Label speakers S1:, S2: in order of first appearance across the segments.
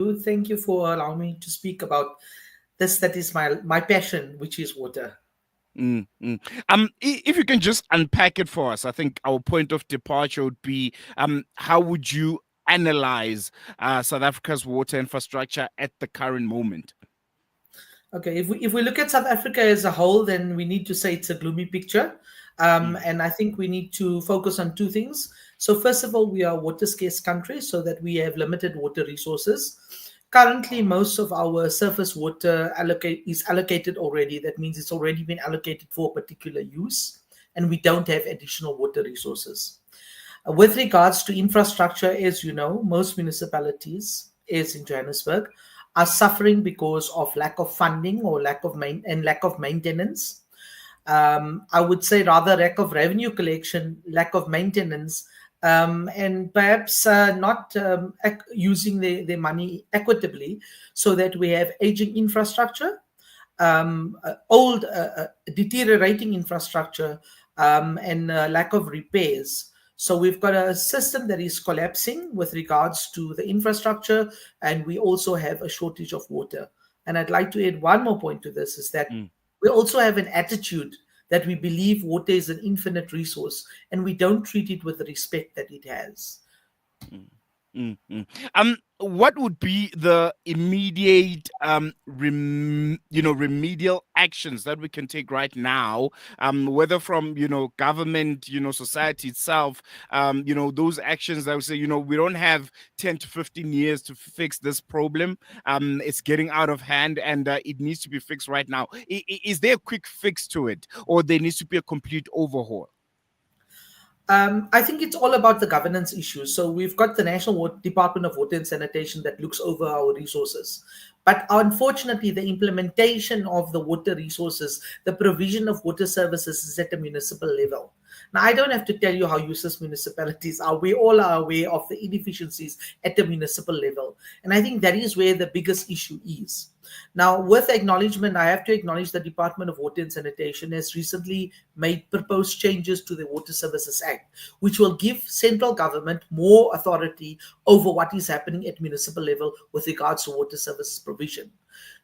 S1: Thank you for allowing me to speak about this. That is my passion, which is water.
S2: Mm, mm. If you can just unpack it for us, I think our point of departure would be how would you analyze South Africa's water infrastructure at the current moment?
S1: Okay, if we look at South Africa as a whole, then we need to say it's a gloomy picture,
S2: Mm,
S1: and I think we need to focus on two things. So first of all, we are a water scarce country, so that we have limited water resources. Currently, most of our surface water is allocated already. That means it's already been allocated for a particular use, and we don't have additional water resources. With regards to infrastructure, as you know, most municipalities, as in Johannesburg, are suffering because of lack of funding or lack of maintenance. I would say rather lack of revenue collection, lack of maintenance, and perhaps not using their money equitably, so that we have aging infrastructure, old, deteriorating infrastructure, and lack of repairs. So we've got a system that is collapsing with regards to the infrastructure, and we also have a shortage of water. And I'd like to add one more point to this, is that
S2: mm.
S1: we also have an attitude that we believe water is an infinite resource, and we don't treat it with the respect that it has.
S2: Mm, what would be the immediate, remedial actions that we can take right now, whether from, government, society itself, those actions that would say, we don't have 10 to 15 years to fix this problem. It's getting out of hand and it needs to be fixed right now. Is there a quick fix to it, or there needs to be a complete overhaul?
S1: I think it's all about the governance issues. So we've got the Department of Water and Sanitation that looks over our resources. But unfortunately, the implementation of the water resources, the provision of water services is at a municipal level. Now, I don't have to tell you how useless municipalities are. We all are aware of the inefficiencies at the municipal level. And I think that is where the biggest issue is. Now, with acknowledgement, I have to acknowledge the Department of Water and Sanitation has recently made proposed changes to the Water Services Act, which will give central government more authority over what is happening at municipal level with regards to water services provision.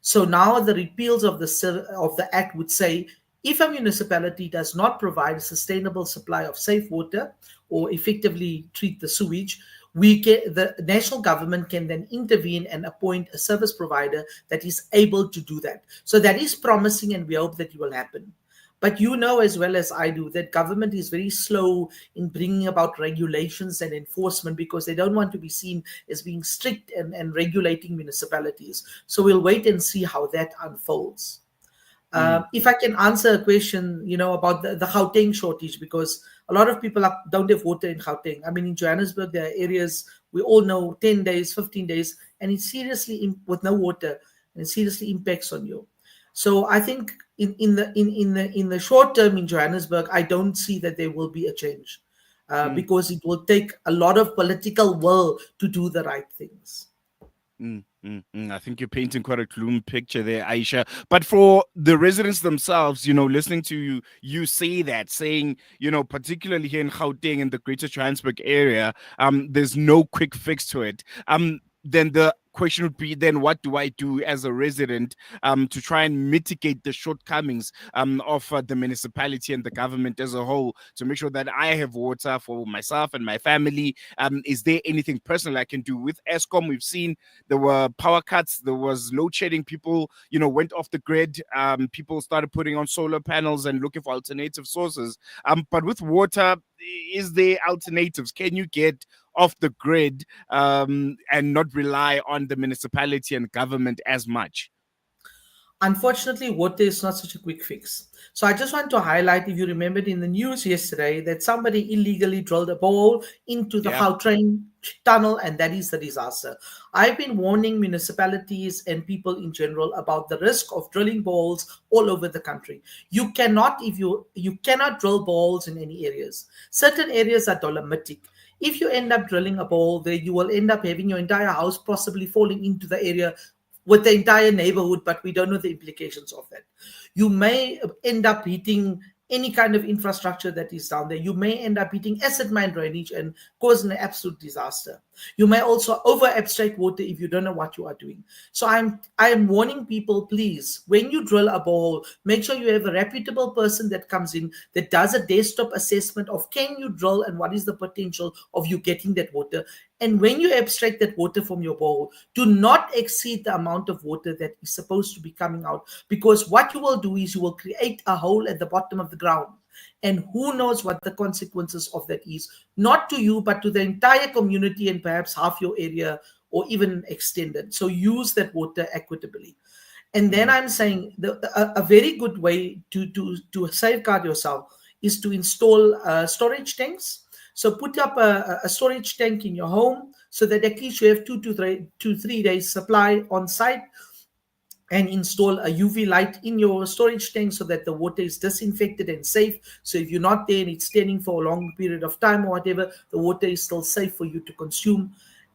S1: So now the repeals of the act would say, if a municipality does not provide a sustainable supply of safe water or effectively treat the sewage, the national government can then intervene and appoint a service provider that is able to do that. So that is promising, and we hope that it will happen. But you know as well as I do that government is very slow in bringing about regulations and enforcement, because they don't want to be seen as being strict and regulating municipalities. So we'll wait and see how that unfolds.
S2: Mm,
S1: If I can answer a question, about the Gauteng shortage, because a lot of people don't have water in Gauteng. I mean, in Johannesburg, there are areas we all know 10 days, 15 days, and it seriously, with no water, and it seriously impacts on you. So I think in the short term in Johannesburg, I don't see that there will be a change,
S2: mm.
S1: because it will take a lot of political will to do the right things.
S2: I think you're painting quite a gloom picture there, Aisha. But for the residents themselves, listening to you say that, saying, particularly here in Gauteng in the Greater Johannesburg area, there's no quick fix to it. Then the question would be, then what do I do as a resident to try and mitigate the shortcomings of the municipality and the government as a whole, to make sure that I have water for myself and my family? Is there anything personal I can do? With ESCOM, we've seen there were power cuts, there was load shedding, people, went off the grid, people started putting on solar panels and looking for alternative sources. But with water, is there alternatives? Can you get off the grid and not rely on the municipality and government as much?
S1: Unfortunately, water is not such a quick fix. So I just want to highlight, if you remembered in the news yesterday, that somebody illegally drilled a hole into the
S2: Yeah.
S1: Gautrain tunnel, and that is the disaster. I've been warning municipalities and people in general about the risk of drilling boreholes all over the country. You cannot, if you cannot drill boreholes in any areas. Certain areas are dolomitic. If you end up drilling a borehole there, you will end up having your entire house possibly falling into the area with the entire neighborhood, but we don't know the implications of that. You may end up hitting any kind of infrastructure that is down there. You may end up hitting acid mine drainage and cause an absolute disaster. You may also over abstract water if you don't know what you are doing. So I am warning people, please, when you drill a borehole, make sure you have a reputable person that comes in that does a desktop assessment of can you drill and what is the potential of you getting that water. And when you abstract that water from your borehole, do not exceed the amount of water that is supposed to be coming out, because what you will do is you will create a hole at the bottom of the ground. And who knows what the consequences of that is, not to you, but to the entire community and perhaps half your area or even extended. So use that water equitably. And then
S2: Mm,
S1: I'm saying a very good way to safeguard yourself is to install storage tanks. So put up a storage tank in your home so that at least you have 2 to 3 days supply on site, and install a UV light in your storage tank so that the water is disinfected and safe. So if you're not there and it's standing for a long period of time or whatever, the water is still safe for you to consume.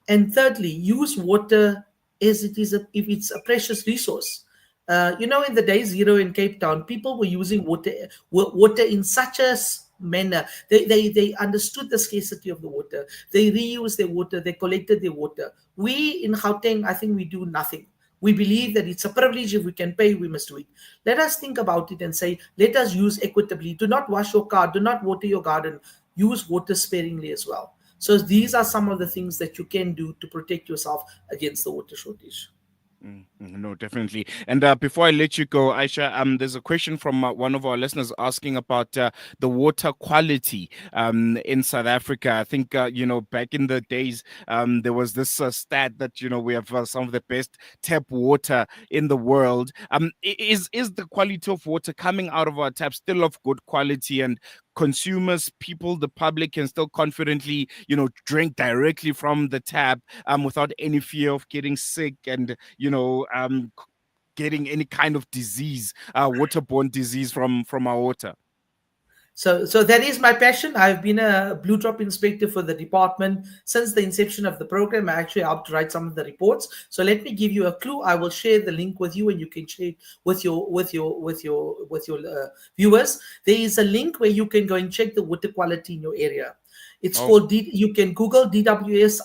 S1: And thirdly, use water as it is, if it's a precious resource. In the day zero in Cape Town, people were using water in such a manner. They understood the scarcity of the water. They reused their water. They collected their water. We in Gauteng, I think we do nothing. We believe
S2: mm.
S1: that it's a privilege. If we can pay, we must do it. Let us think about it and say, let us use equitably. Do not wash your car. Do not water your garden. Use water sparingly as well. So these are some of the things that you can do to protect yourself against the water shortage.
S2: No, definitely. And before I let you go, Aisha, there's a question from one of our listeners asking about the water quality in South Africa. I think back in the days, there was this stat that we have some of the best tap water in the world. Is the quality of water coming out of our taps still of good quality, and consumers, people, the public can still confidently, drink directly from the tap without any fear of getting sick and, getting any kind of disease, waterborne disease from our water?
S1: So that is my passion. I've been a blue drop inspector for the department since the inception of the program. I actually helped write some of the reports. So let me give you a clue. I will share the link with you, and you can share it with your viewers. There is a link where you can go and check the water quality in your area. It's
S2: Oh,
S1: called you can Google DWSIRIS,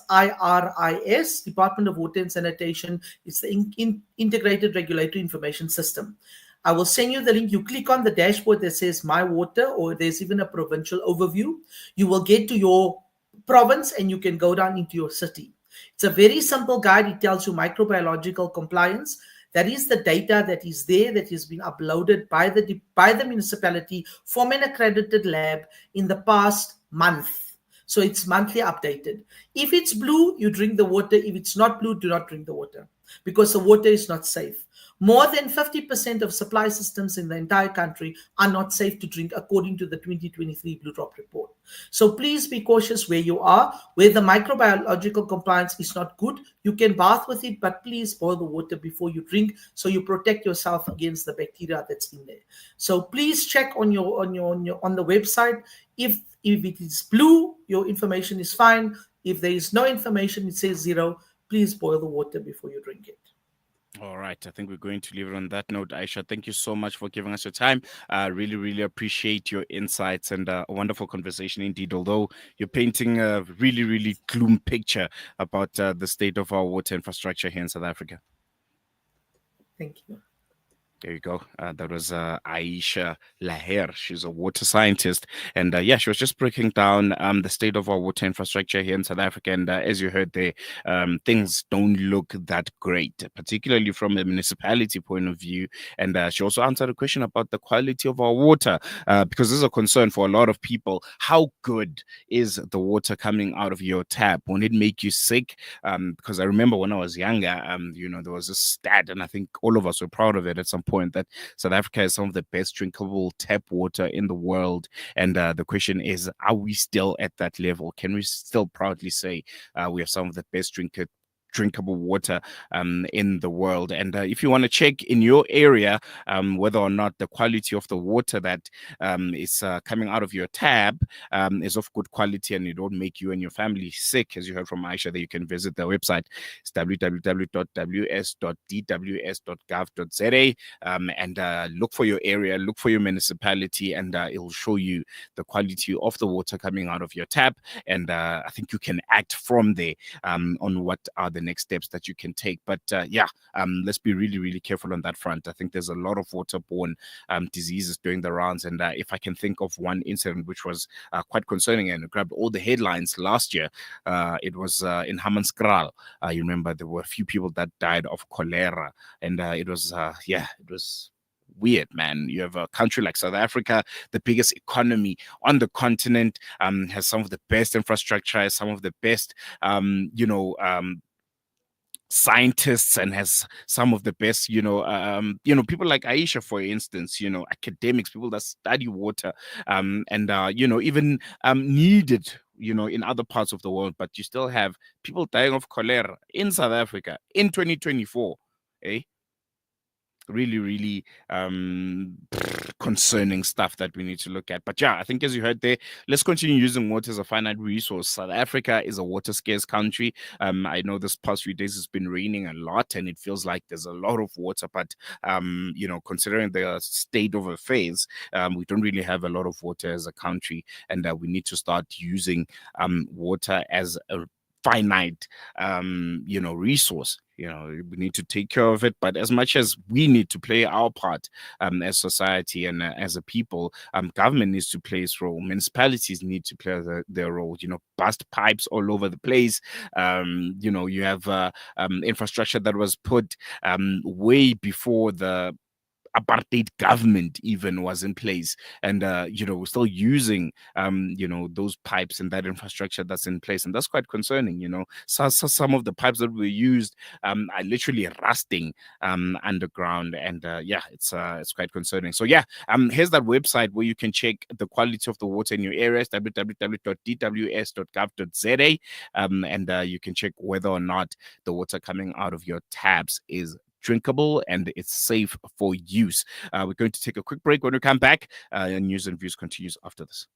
S1: Department of Water and Sanitation. It's the Integrated Regulatory Information System. I will send you the link. You click on the dashboard that says My Water, or there's even a provincial overview. You will get to your province and you can go down into your city. It's a very simple guide. It tells you microbiological compliance. That is the data that is there, that has been uploaded by the municipality from an accredited lab in the past month. So it's monthly updated. If it's blue, you drink the water. If it's not blue, do not drink the water, because the water is not safe. More than 50% of supply systems in the entire country are not safe to drink, according to the 2023 Blue Drop report. So please be cautious where you are. Where the microbiological compliance is not good, you can bath with it, but please boil the water before you drink, so you protect yourself against the bacteria that's in there. So please check on the website. If it is blue, your information is fine. If there is no information, it says zero, please boil the water before you drink it.
S2: all right. I think we're going to leave it on that note. Aisha, thank you so much for giving us your time. Really, really appreciate your insights, and a wonderful conversation indeed. Although you're painting a really, really gloom picture about the state of our water infrastructure here in South Africa.
S1: Thank you.
S2: There you go. That was Ayesha Laher. She's a water scientist. And yeah, she was just breaking down the state of our water infrastructure here in South Africa. And as you heard there, things don't look that great, particularly from a municipality point of view. And she also answered a question about the quality of our water, because this is a concern for a lot of people. How good is the water coming out of your tap? Won't it make you sick? Because I remember when I was younger, there was a stat, and I think all of us were proud of it at some point, that South Africa has some of the best drinkable tap water in the world. And the question is, are we still at that level? Can we still proudly say we have some of the best drinkable water in the world. And if you want to check in your area whether or not the quality of the water that is coming out of your tap is of good quality and it don't make you and your family sick, as you heard from Aisha, that you can visit their website. It's www.ws.dws.gov.za, and look for your area, look for your municipality, and it will show you the quality of the water coming out of your tap. And I think you can act from there on what are the next steps that you can take. But let's be really, really careful on that front. I think there's a lot of waterborne diseases doing the rounds. And if I can think of one incident which was quite concerning and grabbed all the headlines last year, it was in Hammanskraal. You remember there were a few people that died of cholera. And it was weird, man. You have a country like South Africa, the biggest economy on the continent, has some of the best infrastructure, has some of the best, scientists, and has some of the best, people like Aisha, for instance, academics, people that study water, and even needed, in other parts of the world, but you still have people dying of cholera in South Africa in 2024. Eh? Really, really concerning stuff that we need to look at. But yeah, I think as you heard there, let's continue using water as a finite resource. South Africa is a water scarce country. I know this past few days it's been raining a lot and it feels like there's a lot of water, but considering the state of affairs, we don't really have a lot of water as a country, and we need to start using water as a finite resource. We need to take care of it, but as much as we need to play our part as society and as a people, government needs to play its role. Municipalities need to play their role. Bust pipes all over the place. You have infrastructure that was put way before the apartheid government even was in place, and we're still using those pipes and that infrastructure that's in place, and that's quite concerning. So some of the pipes that were used are literally rusting underground, and it's quite concerning. So here's that website where you can check the quality of the water in your areas, www.dws.gov.za, and you can check whether or not the water coming out of your taps is drinkable and it's safe for use. We're going to take a quick break. When we come back, news and views continues after this.